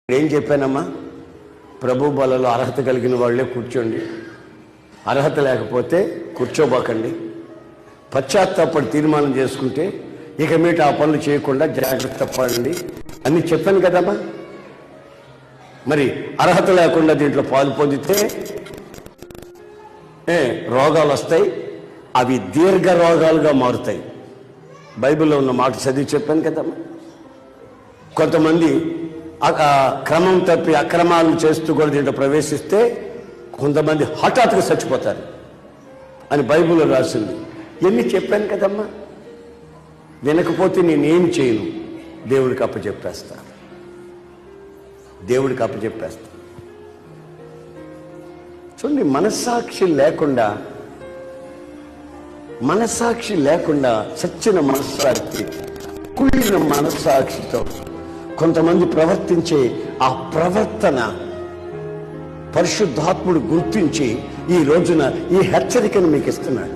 ఏం చెప్పానమ్మా? ప్రభు బలలో అర్హత కలిగిన వాళ్ళే కూర్చోండి, అర్హత లేకపోతే కూర్చోబోకండి. పశ్చాత్తాపడి తీర్మానం చేసుకుంటే ఇక మీట ఆ పనులు చేయకుండా జాగ్రత్త పడండి అని చెప్పాను కదమ్మా. మరి అర్హత లేకుండా దీంట్లో పాలు పొందితే రోగాలు వస్తాయి, అవి దీర్ఘ రోగాలుగా మారుతాయి. బైబిల్లో ఉన్న మాట చదివి చెప్పాను కదమ్మా. కొంతమంది క్రమం తప్పి అక్రమాలను చేస్తూ కూడా దీంట్లో ప్రవేశిస్తే కొంతమంది హఠాత్తుగా చచ్చిపోతారు అని బైబిల్లో రాసింది. ఎన్ని చెప్పాను కదమ్మా. వినకపోతే నేనేం చేయను, దేవుడికి అప్పచెప్పేస్తా, దేవుడికి అప్పచెప్పేస్తా. చూడండి, మనస్సాక్షి లేకుండా చచ్చిన మనస్సాక్షి, కుళ్ళిన మనస్సాక్షితో కొంతమంది ప్రవర్తించే ఆ ప్రవర్తన పరిశుద్ధాత్ముడు గుర్తించి ఈ రోజున ఈ హెచ్చరికను మీకు ఇస్తున్నాడు.